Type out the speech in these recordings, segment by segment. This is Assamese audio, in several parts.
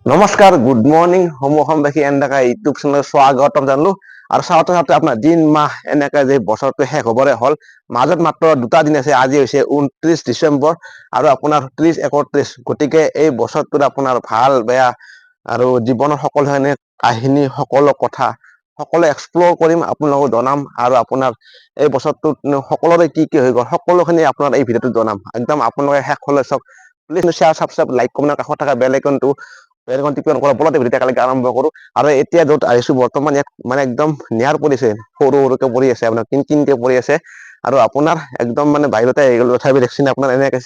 নমস্কাৰ, গুড মৰ্ণিং সমূহ অসমবাসী এনেকা ইউটিউব চেনেল স্বাগতম জানিলো। আৰু চাওঁতে চাওঁতে আপোনাৰ দিন মাহ এনেকে যে বছৰটো শেষ হবৰে হ'ল। মাজত মাত্ৰ দুটা দিন আছে, আজি হৈছে 29 ডিচেম্বৰ আৰু আপোনাৰ 30, 31। গতিকে এই বছৰটোত আপোনাৰ ভাল বেয়া আৰু জীৱনৰ সকলো ধৰণে কাহিনী, সকলো কথা সকলো এক্সপ্ল'ৰ কৰিম, আপোনালোকক জনাম। আৰু আপোনাৰ এই বছৰটোত সকলোৰে কি কি হৈ গ'ল সকলোখিনি আপোনাৰ এই ভিডিঅ'টোত জনাম। একদম আপোনালোকে শেষলৈ চাওক। Please share, subscribe, like, comment, কাষত থকা বেল আইকনটো আৰম্ভ কৰো। আৰু এতিয়া য'ত আহিছো বৰ্তমান ইয়াত মানে একদম নিয়াৰ পৰিছে, সৰু সৰুকে পৰি আছে, আপোনাৰ কিনকিনকে পৰি আছে। আৰু আপোনাৰ একদম মানে বাহিৰতে আহি গলো, তথাপি দেখছি আপোনাৰ এনেকে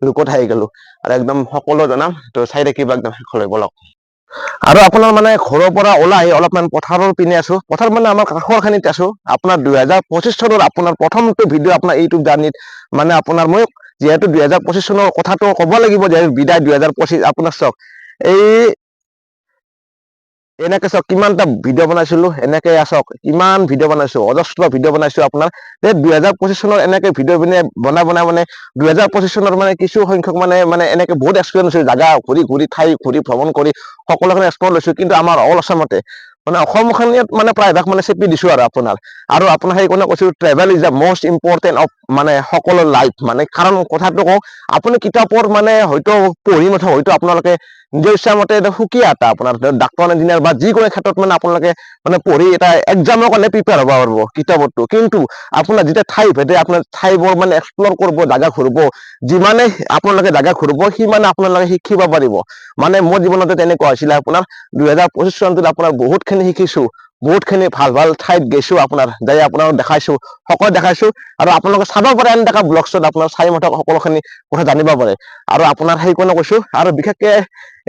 লুকত আহি গলো। আৰু একদম সকলো জনাম, ত চাই থাকিব একদম শেষলৈ বলক। আৰু আপোনাৰ মানে ঘৰৰ পৰা ওলাই অলপমান পথাৰৰ পিনে আছো। পথাৰ মানে আমাৰ কাষৰ খিনিত আছো। আপোনাৰ 2025 চনৰ আপোনাৰ প্ৰথমটো ভিডিঅ' আপোনাৰ ইউটিউব জাৰ্নিত মানে আপোনাৰ মই যিহেতু 2025 চনৰ কথাটো ক'ব লাগিব, যিহেতু বিদায় 2025। আপোনাৰ চাওক এই এনেকে চাওক কিমানটা ভিডিঅ' বনাইছিলো, এনেকে চাওক কিমান ভিডিঅ' বনাইছো, অজস্ৰ ভিডিঅ' বনাইছো। আপোনাৰ 2025 চনৰ এনেকে ভিডিঅ' বনাই মানে 2025 চনৰ মানে কিছু সংখ্যক মানে এনেকে বহুত এক্সপিৰিয়েঞ্চ হৈছে, জাগা ঘূৰি ঘূৰি, ঠাই ঘূৰি ভ্ৰমণ কৰি সকলোখিনি এক্সপ্ল'ৰ লৈছো। কিন্তু আমাৰ অল আছামতে মানে অসমখনিত মানে প্ৰায়ভাগ মানে চেপি দিছো। আৰু আপোনাৰ সেইকাৰণে কৈছো, travel is the most important of মানে সকলো লাইফ। মানে কাৰণ কথাটো কওঁ, আপুনি কিতাপৰ মানে হয়তো পঢ়ি নথয়, হয়তো আপোনালোকে নিজৰ ইচ্ছা মতে সুকীয়া এটা আপোনাৰ ডাক্তৰ, ইঞ্জিনিয়াৰ বা যিকোনো ক্ষেত্ৰত মানে আপোনালোকে মানে পঢ়ি এটা এক্সামৰ কাৰণে প্ৰিপেয়াৰ হ'ব পাৰিব কিতাপতো। কিন্তু আপোনাৰ যেতিয়া ঠাই ভেদে আপোনাৰ ঠাইবোৰ মানে এক্সপ্ল'ৰ কৰিব, জাগা ঘূৰিব, যিমানে আপোনালোকে জাগা ঘূৰিব সিমানে আপোনালোকে শিকিব পাৰিব। মানে মোৰ জীৱনতে তেনেকুৱা হৈছিলে। আপোনাৰ 2025 চনটোত আপোনাৰ বহুত খিনি শিকিছো, বহুত খিনি ভাল ভাল ঠাইত গৈছো। আপোনাৰ যাই আপোনালোকক দেখাইছো, সকলো দেখাইছো। আৰু আপোনালোকে চাব পাৰে এনেকা ব্লগছত, আপোনাৰ চাই মতে সকলোখিনি কথা জানিব পাৰে। আৰু আপোনাৰ সেইকাৰণে কৈছো, আৰু বিশেষকে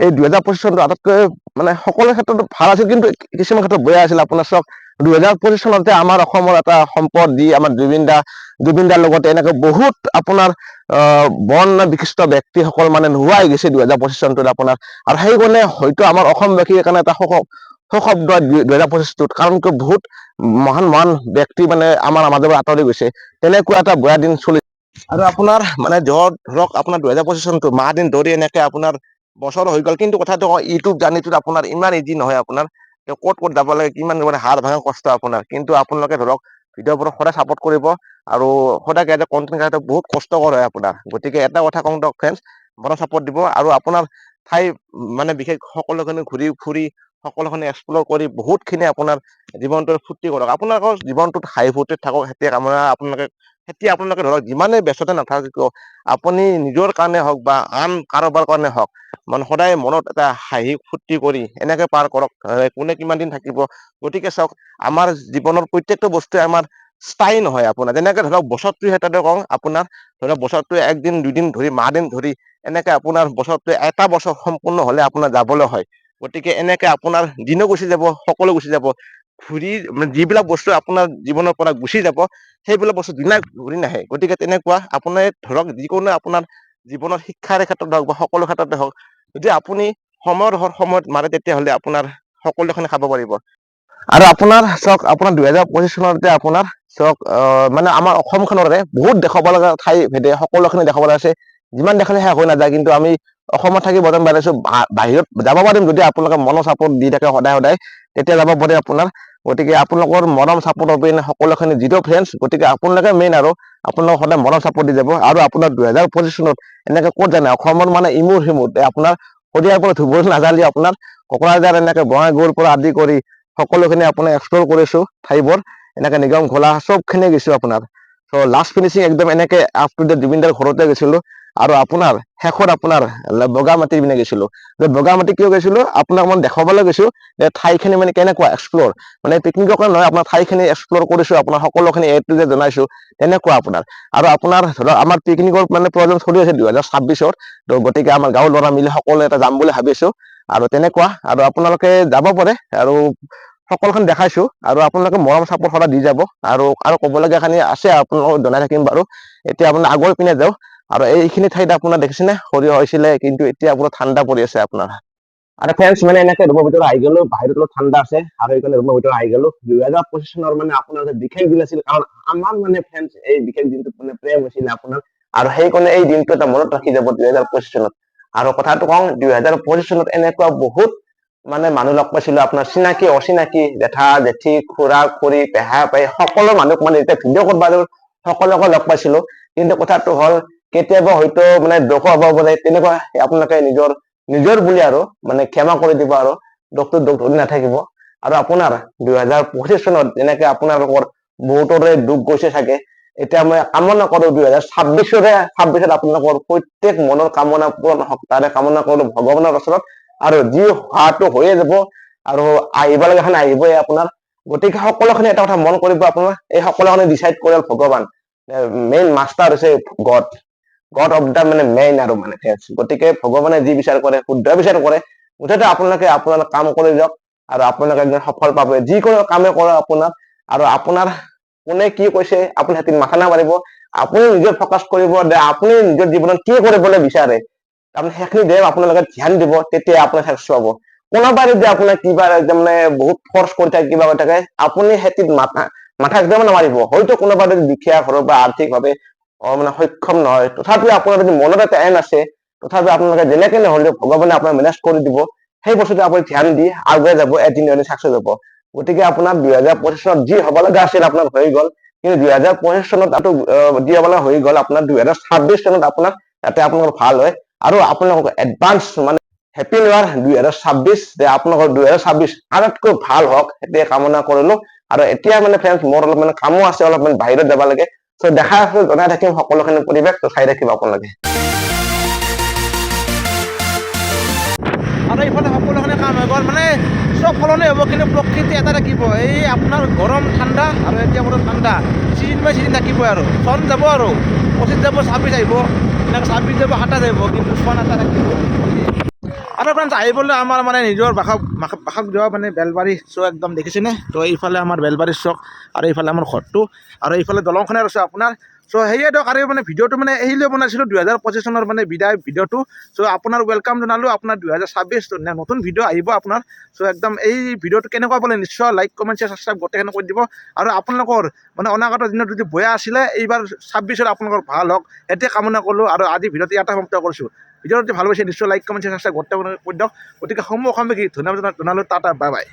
এই 2025 চনটো আটাইতকৈ মানে সকলো ক্ষেত্ৰত ভাল আছিল, কিন্তু কিছুমান ক্ষেত্ৰত বেয়া আছিল। আপোনাৰ চাওক 2025 চনতে আমাৰ অসমৰ এটা সম্পদ যি আমাৰ জুবিনদাৰ লগতে এনেকে বহুত আপোনাৰ বন বিশিষ্ট ব্যক্তিসকল মানে নোহোৱা হৈ গৈছে 2025 চনটোত আপোনাৰ। আৰু সেইকাৰণে হয়তো আমাৰ অসমবাসীৰ কাৰণে এটা শব্দ 2025টোত, কাৰণ কিয় বহুত মহান মহান ব্যক্তি মানে আমাৰ মাজৰ পৰা আঁতৰি গৈছে। তেনেকুৱা এটা বেয়া দিন চলি। আৰু আপোনাৰ মানে ধৰক আপোনাৰ 2025 চনটো মাহ দিন ধৰি এনেকে আপোনাৰ বছৰ হৈ গ'ল। কিন্তু কথাটো কওঁ, ইউটিউব জাৰ্নিটোত আপোনাৰ ইমান ইজি নহয়। আপোনাৰ ক'ত যাব লাগে, কিমান মানে হাড় ভাঙা কষ্ট আপোনাৰ। কিন্তু আপোনালোকে ধৰক ভিডিঅ'বোৰক সদায় চাপৰ্ট কৰিব। আৰু সদায় কণ্টেন্ট ক্ৰিয়েটৰ বহুত কষ্টকৰ হয় আপোনাৰ। গতিকে এটা কথা কওঁ দিয়ক ফ্ৰেণ্ডছ, মনত চাপৰ্ট দিব। আৰু আপোনাৰ ঠাই মানে বিশেষ সকলোখিনি ঘূৰি ফুৰি, সকলোখিনি এক্সপ্ল'ৰ কৰি বহুতখিনি আপোনাৰ জীৱনটোৰ ফূৰ্তি কৰক। আপোনালোকৰ জীৱনটোত হাঁহি ফূৰ্তিত থাকক, সেইটোৱে কামনা। আপোনালোকে ধৰক যিমানেই ব্যস্ততা নাথাকক কিয়, আপুনি নিজৰ কাৰণে হওক বা আন কাৰোবাৰ কাৰণে হওক, মানে সদায় মনত এটা হাঁহি ফূৰ্তি কৰি এনেকে পাৰ কৰক। কোনে কিমান দিন থাকিব। গতিকে চাওক, আমাৰ জীৱনৰ প্ৰত্যেকটো বস্তুৱে আমাৰ স্থায়ী নহয়। আপোনাৰ যেনেকে ধৰক বছৰটো ক্ষেত্ৰতে কওঁ, আপোনাৰ ধৰক বছৰটো একদিন দুদিন ধৰি, মাহ দিন ধৰি এনেকে আপোনাৰ বছৰটো এটা বছৰ সম্পূৰ্ণ হলে আপোনাৰ যাবলৈ হয়। গতিকে এনেকে আপোনাৰ দিনো গুচি যাব, সকলো গুচি যাব। ঘূৰি মানে যিবিলাক বস্তু আপোনাৰ জীৱনৰ পৰা গুচি যাব, সেইবিলাক বস্তু দিনা ঘূৰি নাহে। গতিকে তেনেকুৱা আপোনাৰ ধৰক যিকোনো আপোনাৰ জীৱনৰ শিক্ষাৰ ক্ষেত্ৰত হওক বা সকলো ক্ষেত্ৰতে হওক, যদি আপুনি সময়ত মাৰে, তেতিয়াহ'লে আপোনাৰ সকলোখিনি খাব পাৰিব। আৰু আপোনাৰ চাওক, আপোনাৰ 2025 চনতে আপোনাৰ চাওক মানে আমাৰ অসমখনৰে বহুত দেখাব লগা ঠাই ভেদে সকলোখিনি দেখাব লগা আছে। যিমান দেখালে শেষ হৈ নাযায়। কিন্তু আমি অসমত থাকি বৰ্তমান পাৰিছো, বাহিৰত যাব পাৰিম যদি আপোনালোকে মনৰ চাপৰ্ট দি থাকে সদায় তেতিয়া যাব পাৰে আপোনাৰ। গতিকে আপোনালোকৰ মৰম চাপৰ্ট অবিহনে সকলোখিনি জিৰ' ফ্ৰেণ্ডছ। গতিকে আপোনালোকে মেইন, আৰু আপোনালোকক সদায় মৰম চাপৰ্ট দি যাব। আৰু আপোনাৰ 2025 চনত এনেকে ক'ত জানে, অসমৰ মানে ইমুৰ সিমুৰ আপোনাৰ শদিয়াৰ পৰা ধুবুৰী নাযালি, আপোনাৰ কোকৰাঝাৰ এনেকে বঙাইগাঁৱৰ পৰা আদি কৰি সকলোখিনি আপোনাৰ এক্সপ্ল'ৰ কৰিছো ঠাইবোৰ। এনেকে নিগম ঘোলা চবখিনি গৈছো আপোনাৰ। ত' লাষ্ট ফিনিচিং একদম এনেকে আপ টু ডেট জুবিনদাৰ ঘৰতে গৈছিলো। আৰু আপোনাৰ শেষত আপোনাৰ বগামাটি পিনে গৈছিলো। বগামাটি কিয় গৈছিলো, আপোনাক মই দেখাবলৈ গৈছো যে ঠাইখিনি মানে কেনেকুৱা এক্সপ্ল'ৰ, মানে পিকনিকৰ কাৰণে নহয়, আপোনাৰ ঠাইখিনি এক্সপ্ল'ৰ কৰিছো। আপোনাৰ সকলোখিনি A to Z জনাইছো তেনেকুৱা আপোনাৰ। আৰু আপোনাৰ ধৰক আমাৰ পিকনিকৰ মানে প্ৰয়োজন চলি আছে 2026-ত। ত' গতিকে আমাৰ গাঁৱৰ ল'ৰা মিলি সকলোৱে এটা যাম বুলি ভাবিছো। আৰু তেনেকুৱা, আৰু আপোনালোকে যাব পাৰে। আৰু সকলোখিনি দেখাইছো, আৰু আপোনালোকে মৰম চাপৰ্ট সদায় দি যাব। আৰু ক'বলগীয়া খিনি আছে, আপোনালোকক জনাই থাকিম বাৰু। এতিয়া আপোনাৰ আগৰ পিনে যাওঁ। আৰু এইখিনি ঠাইত আপোনাৰ দেখিছেনে, সৰিয়হ হৈছিলে, কিন্তু এতিয়া আপোনাৰ ঠাণ্ডা পৰি আছে আপোনাৰ। আৰু ফ্ৰেণ্ডছ মানে এনেকে ৰুমৰ ভিতৰত আহি গলো, বাহিৰত অলপ ঠাণ্ডা আছে, আৰু এইকাৰণে ৰুমৰ ভিতৰত আহি গলো। 2025 চনৰ মানে আপোনাৰ বিশেষ দিন আছিল, কাৰণ আমাৰ মানে ফ্ৰেণ্ডছ এই বিশেষ দিনটোত মানে প্ৰেম হৈছিলে আপোনাৰ। আৰু সেইকাৰণে এই দিনটো এটা মনত ৰাখি যাব 2025 চনত। আৰু কথাটো কওঁ 2025 চনত এনেকুৱা বহুত মানে মানুহ লগ পাইছিলো আপোনাৰ চিনাকি অচিনাকি জেঠা জেঠি খুৰা খুৰী পেহা পাই সকলো মানুহক মানে এতিয়া ভিডিঅ' কৰিব সকলোকে লগ পাইছিলো কিন্তু কথাটো হ'ল কেতিয়াবা হয়তো মানে দুখ হ'ব পাৰে তেনেকুৱা আপোনালোকে নিজৰ বুলি আৰু মানে ক্ষমা কৰি দিব আৰু দুখটো দুখ ধৰি নাথাকিব আৰু আপোনাৰ 2025 চনত যেনেকে আপোনালোকৰ বহুতৰে দুখ গৈছে চাগে এতিয়া মই কামনা কৰো 2026ত আপোনালোকৰ প্ৰত্যেক মনৰ কামনা পূৰণ হওক তাৰে কামনা কৰো ভগৱানৰ ওচৰত আৰু যি হোৱাটো হৈয়ে যাব আৰু আহিব লগাখন আহিবই আপোনাৰ গতিকে সকলোখিনি এটা কথা মন কৰিব আপোনাৰ এই সকলোখিনি ডিচাইড কৰে ভগৱান মেইন মাষ্টাৰ হৈছে গড অফ দা মানে মেইন আৰু মানে গতিকে ভগৱানে যি বিচাৰ কৰে শুদ্ধ বিচাৰ কৰে মুঠতে আপোনালোকে আপোনাৰ কাম কৰি যাওক আৰু আপোনালোকে একদম সফল পাব যিকোনো কামে কৰে আপোনাৰ আৰু আপোনাৰ কোনে কি কৈছে আপুনি সেতি মাথা নামাৰিব আপুনি নিজৰ ফকাচ কৰিব যে আপুনি নিজৰ জীৱনত কি কৰিবলৈ বিচাৰে আপুনি সেইখিনি দে আপোনালোকে ধ্যান দিব তেতিয়া আপোনাৰ চাকচেছ হ'ব কোনোবাই যদি আপোনাৰ কিবা মানে বহুত ফৰ্চ কৰি থাকে কিবা কৰি থাকে আপুনি সেতিত মাথা একদম নামাৰিব হয়তো কোনোবা যদি দুখীয়া ঘৰৰ বা আৰ্থিকভাৱে মানে সক্ষম নহয় তথাপিও আপোনাৰ যদি মনত এটা এম আছে তথাপিও আপোনালোকে যেনেকে নহলেও ভগৱানে আপোনাক মেনেজ কৰি দিব সেই বস্তুটো আপুনি ধ্যান দি আগুৱাই যাব এদিন চাকচেছ হ'ব গতিকে আপোনাৰ 2025 চনত যি হ'ব লগা আছিল আপোনাৰ হৈ গ'ল কিন্তু 2025 চনত যি হ'ব লগা হৈ গ'ল আপোনাৰ 2026 চনত আপোনাৰ যাতে আপোনালোকৰ ভাল হয় আৰু আপোনালোকক এডভান্স মানে হেপী নিউ ইয়াৰ 2026 যে আপোনালোকৰ 2026 আটাইতকৈ ভাল হওক সেইটোৱে কামনা কৰিলো আৰু এতিয়া মানে ফ্ৰেণ্ডছ মোৰ অলপ মানে কামো আছে অলপমান বাহিৰত যাব লাগে চ' দেখা আছে জনাই থাকিম সকলোখিনি পৰিৱেশ ত' চাই ৰাখিব আপোনালোকে আৰু এইফালে সকলোখিনি কাম হৈ গ'ল মানে চব সলনি হ'ব কিন্তু প্ৰকৃতি এটা থাকিব এই আপোনাৰ গৰম ঠাণ্ডা আৰু এতিয়া বতৰ ঠাণ্ডা চিজন বাই চিজন থাকিবই আৰু চন যাব আৰু 25 যাব 26 আহিব এনেকৈ 26 যাব 27 আহিব কিন্তু চন এটা থাকিব আৰু ফ্ৰেণ্ডছ আহিবলৈ আমাৰ মানে নিজৰ বাসক যোৱা মানে বেলবাৰী চক একদম দেখিছেনে তো এইফালে আমাৰ বেলবাৰীৰ চক আৰু এইফালে আমাৰ ঘৰটো আৰু এইফালে দলংখনে আছে আপোনাৰ চ' সেয়ে দিয়ক আৰু মানে ভিডিঅ'টো মানে আহিলৈ বনাইছিলোঁ 2025 চনৰ মানে বিদায় ভিডিঅ'টো চ' আপোনাৰ ৱেলকাম জনালোঁ আপোনাৰ 2026 নতুন ভিডিঅ' আহিব আপোনাৰ চ' একদম এই ভিডিঅ'টো কেনেকুৱা পালে নিশ্চয় লাইক কমেণ্ট শ্বেয়াৰ ছাবস্ক্ৰাইব গোটেইখিনি কৰি দিব আৰু আপোনালোকৰ মানে অনাগত দিনত যদি বেয়া আছিলে এইবাৰ 26ত আপোনালোকৰ ভাল হওক সেইটোৱে কামনা কৰিলোঁ আৰু আজি ভিডিঅ'টো ইয়াতে সমাপ্ত কৰিছোঁ ভিডিঅ'টো ভাল পাইছে নিশ্চয় লাইক কমেণ্ট শ্বেয়াৰ ছাবস্ক্ৰাইব গোটেইখিনি কৰি দিয়ক গতিকে সমূহ অসমীয়া ধন্যবাদ জনালোঁ টাটা বাই বাই